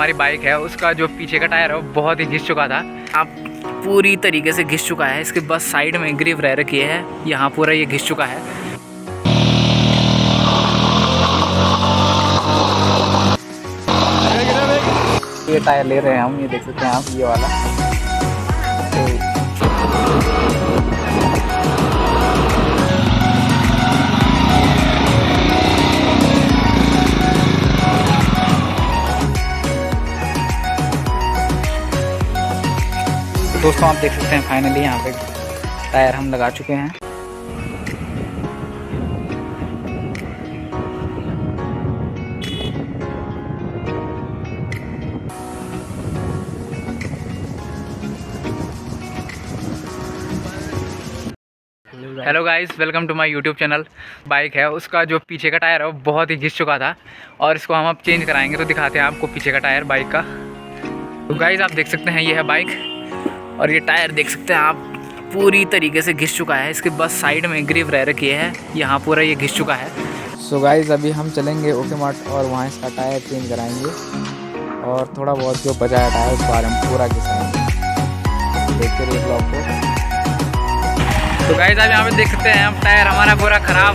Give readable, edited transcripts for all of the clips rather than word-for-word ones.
हमारी बाइक है उसका जो पीछे का टायर है वो बहुत ही घिस चुका था। अब पूरी तरीके से घिस चुका है। इसके बस साइड में ग्रिप रह रखी है, यहाँ पूरा ये घिस चुका है। ये टायर ले रहे हैं हम, ये देख सकते हैं आप, ये वाला। तो दोस्तों आप देख सकते हैं फाइनली यहाँ पे टायर हम लगा चुके हैं। Hello guys, welcome to my YouTube channel. Bike है उसका जो पीछे का टायर है वो बहुत ही घिस चुका था और इसको हम अब चेंज कराएंगे। तो दिखाते हैं आपको पीछे का टायर बाइक का। तो गाइस आप देख सकते हैं ये है बाइक और ये टायर देख सकते हैं आप, पूरी तरीके से घिस चुका है। इसके बस साइड में ग्रिप रह रखी है, यहाँ पूरा ये घिस चुका है। सो गाइस अभी हम चलेंगे ओके मार्ट और वहाँ इसका टायर चेंज कराएंगे और थोड़ा बहुत जो बचा है टायर उस बार हम पूरा घिसाएंगे। देखते रहिए ब्लॉग को। तो गाइस आप यहाँ पे देख सकते हैं, अब टायर हमारा पूरा खराब।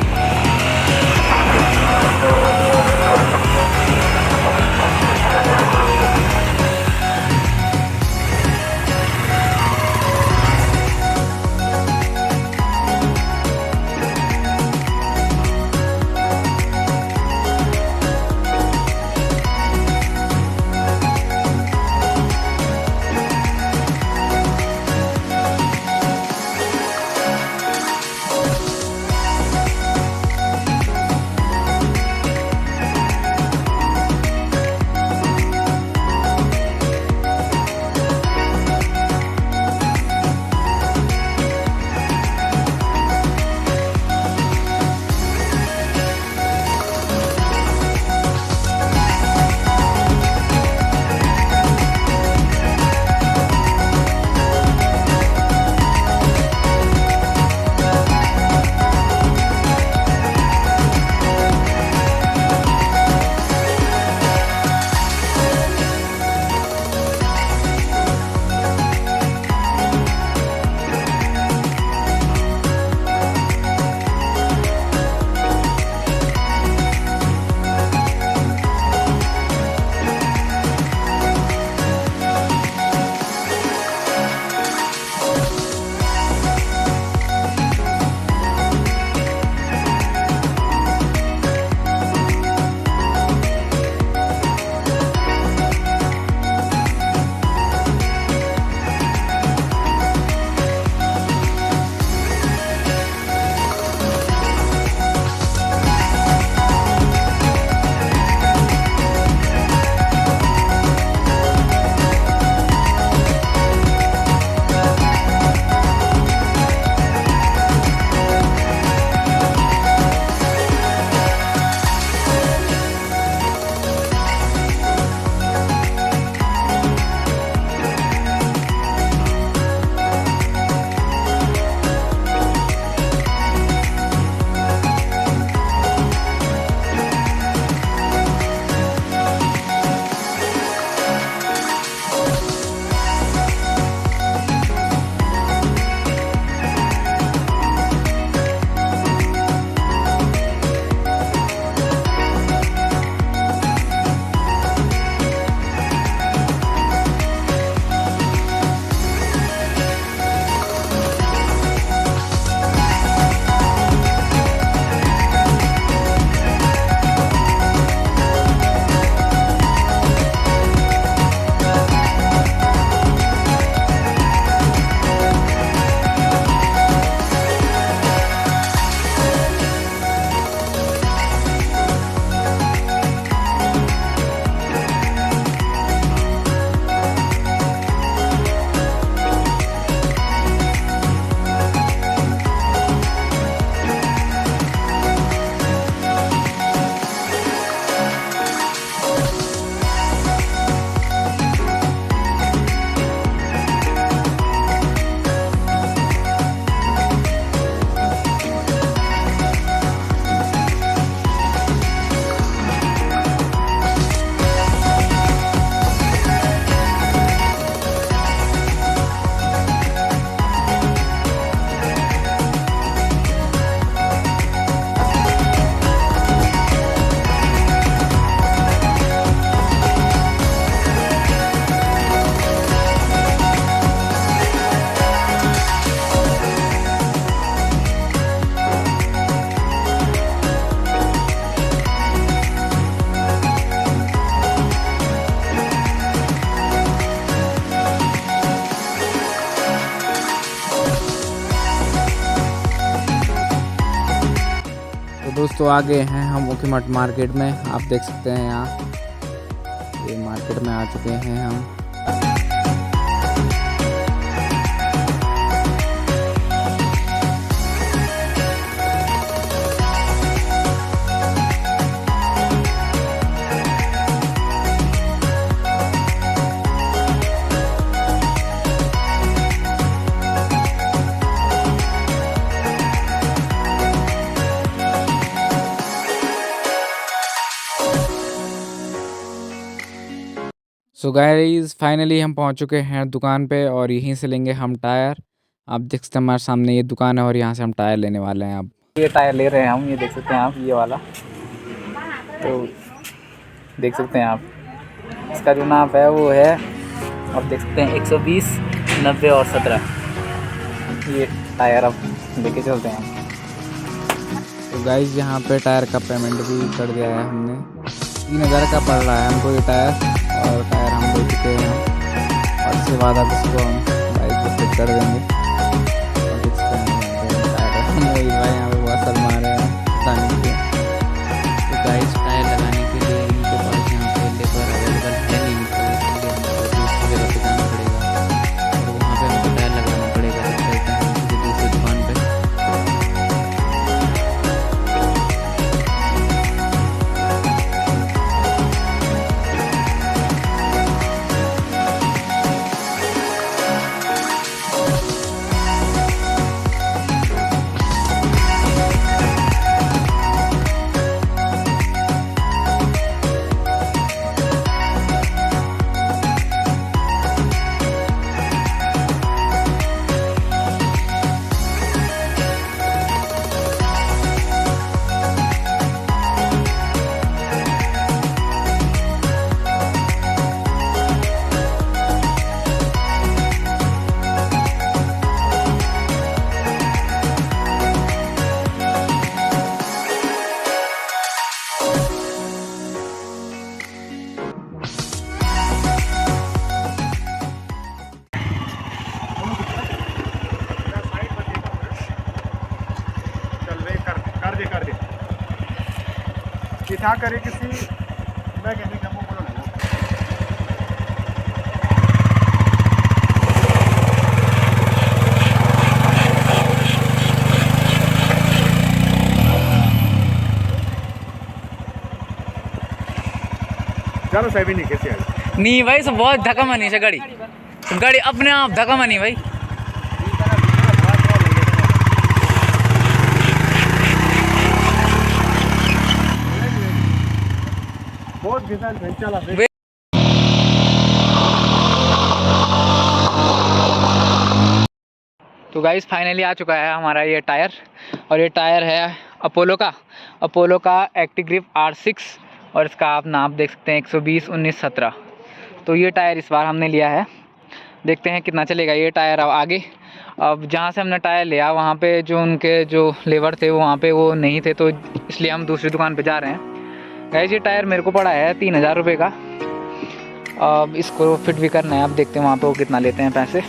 दोस्तों आ गए हैं हम ओखीमठ मार्केट में। आप देख सकते हैं यहाँ ये मार्केट में आ चुके हैं हम। सो गाइस फाइनली हम पहुंच चुके हैं दुकान पे और यहीं से लेंगे हम टायर। आप देख सकते हैं हमारे सामने ये दुकान है और यहाँ से हम टायर लेने वाले हैं। अब ये टायर ले रहे हैं हम, ये देख सकते हैं आप, ये वाला। तो देख सकते हैं आप, इसका जो नाप है वो है, आप देख सकते हैं 120, 90 और 17। ये टायर अब लेके चलते हैं। तो गाइस यहाँ पे टायर का पेमेंट भी कर दिया है हमने। 3000 का पड़ रहा है हमको ये टायर, और टायर हम ले चुके हैं और इसके बाद अब इसको हम बाइक को फिट कर देंगे। और देख सकते हैं भाई यहाँ पे बहुत शर्मा रहे हैं, पता नहीं क्यों। तो गाइस टायर लगाने के लिए इनके पास यहाँ पे लेबर अवेलेबल है नहीं, तो इसलिए हमको दूसरी जगह पे जाना पड़ेगा और वहाँ पे हमको टायर लगाना पड़ेगा। तो चलते हैं किसी दूसरी दुकान पे। कर दे किथा करे किसी मैं कहने का बोलो ना। ज़्यादा सही नहीं कैसे आई नहीं भाई, सब बहुत धक्का मानी से गाड़ी, गाड़ी अपने आप धक्का मानी भाई। बहुत चला। तो गाइस फाइनली आ चुका है हमारा ये टायर, और ये टायर है अपोलो का एक्टिव ग्रिप R6, और इसका आप नाप देख सकते हैं 120, 19, 17। तो ये टायर इस बार हमने लिया है, देखते हैं कितना चलेगा ये टायर। अब आगे, अब जहाँ से हमने टायर लिया वहाँ पे जो उनके जो लेबर थे वो वहाँ पे वो नहीं थे, तो इसलिए हम दूसरी दुकान पे जा रहे हैं। गाइस ये टायर मेरे को पड़ा है 3000 रुपये का। अब इसको फिट भी करना है, अब देखते हैं वहाँ पे वो कितना लेते हैं पैसे।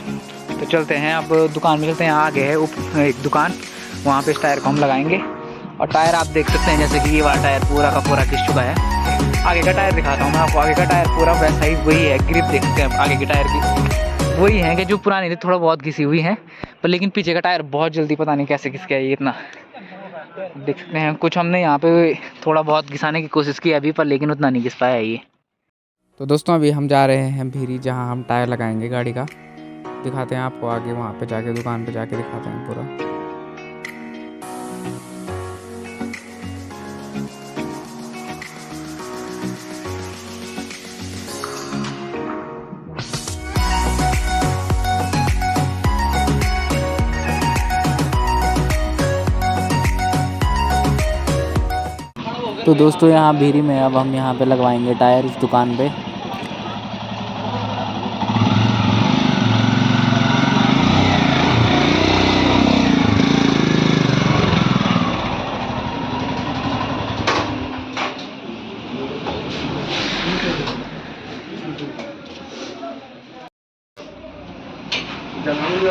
तो चलते हैं अब दुकान में, चलते हैं। आगे है एक दुकान, वहाँ पे इस टायर को हम लगाएंगे। और टायर आप देख सकते हैं जैसे कि ये वाला टायर पूरा का पूरा घिस चुका है। आगे का टायर दिखाता हूँ मैं आपको, आगे का टायर पूरा वैसा ही वही है, ग्रिप देख सकते हैं आगे के टायर की वही है कि जो पुरानी थी, थोड़ा बहुत घिसी हुई है पर, लेकिन पीछे का टायर बहुत जल्दी पता नहीं कैसे घिस गया ये इतना। देख सकते हैं कुछ हमने यहाँ पे थोड़ा बहुत घिसाने की कोशिश की अभी पर, लेकिन उतना नहीं घिस पाया ये। तो दोस्तों अभी हम जा रहे हैं भीरी, जहाँ हम टायर लगाएंगे गाड़ी का। दिखाते हैं आपको आगे, वहाँ पे जाके दुकान पे जाके दिखाते हैं पूरा। तो दोस्तों यहाँ भीरी में अब हम यहाँ पे लगवाएंगे टायर इस दुकान पे।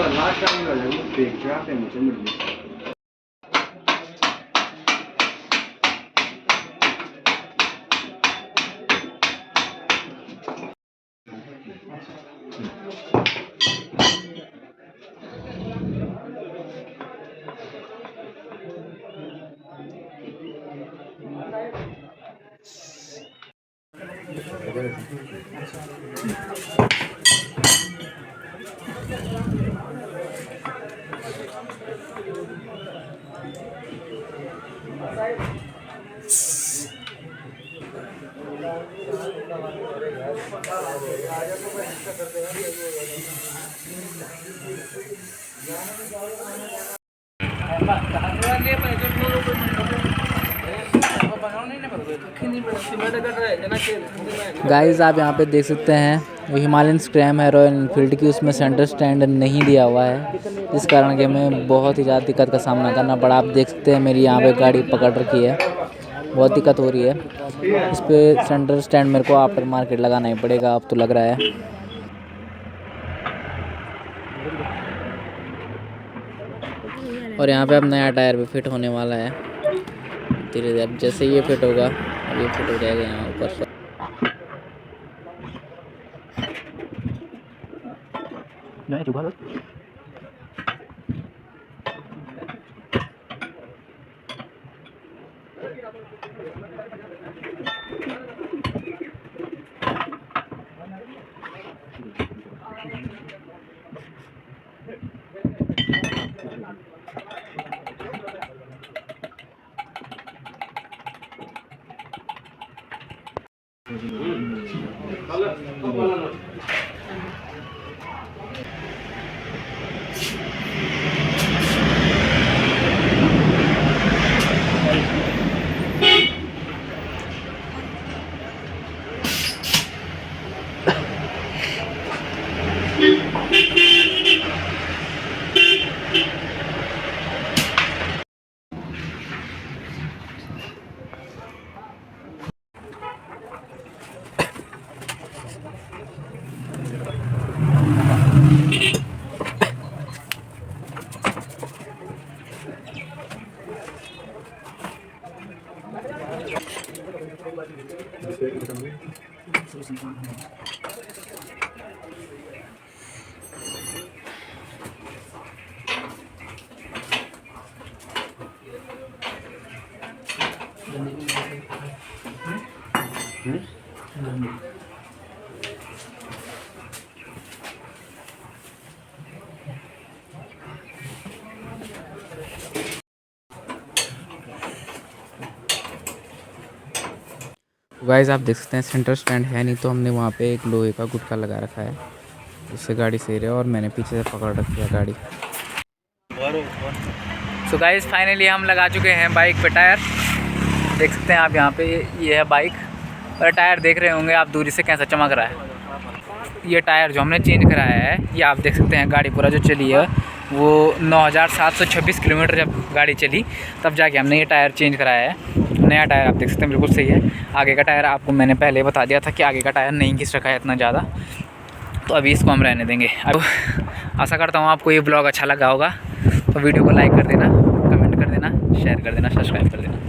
लास्ट टाइम देख के आते हैं मुझे मिल गाइस आप यहाँ पे देख सकते हैं वो हिमालयन स्क्रैम है रॉयल एनफील्ड की, उसमें सेंटर स्टैंड नहीं दिया हुआ है, जिस कारण कि हमें बहुत ही ज़्यादा दिक्कत का सामना करना पड़ा। आप देख सकते हैं मेरी यहाँ पे गाड़ी पकड़ रखी है, बहुत दिक्कत हो रही है। इस पर सेंटर स्टैंड मेरे को आफ्टर मार्केट लगाना ही पड़ेगा, अब तो लग रहा है। और यहाँ पे अब नया टायर भी फिट होने वाला है धीरे धीरे। अब जैसे ये फिट होगा, अब ये फिट हो जाएगा यहाँ ऊपर। गाइस आप देख सकते हैं सेंटर स्टैंड है नहीं, तो हमने वहाँ पे एक लोहे का गुटका लगा रखा है, उससे गाड़ी सही रहे। और मैंने पीछे से पकड़ रखी है गाड़ी। सो गाइस फाइनली हम लगा चुके हैं बाइक पे टायर। देख सकते हैं आप यहाँ पे, ये है बाइक और टायर देख रहे होंगे आप दूरी से कैसा चमक रहा है। ये टायर जो हमने चेंज कराया है, ये आप देख सकते हैं गाड़ी पूरा जो चली है वो 9726 किलोमीटर जब गाड़ी चली तब जाके हमने ये टायर चेंज कराया है। नया टायर आप देख सकते हैं बिल्कुल सही है। आगे का टायर आपको मैंने पहले बता दिया था कि आगे का टायर नहीं घिस रखा है इतना ज़्यादा, तो अभी इसको हम रहने देंगे। अब आशा करता हूँ आपको ये ब्लॉग अच्छा लगा होगा, तो वीडियो को लाइक कर देना, कमेंट कर देना, शेयर कर देना, सब्सक्राइब कर देना।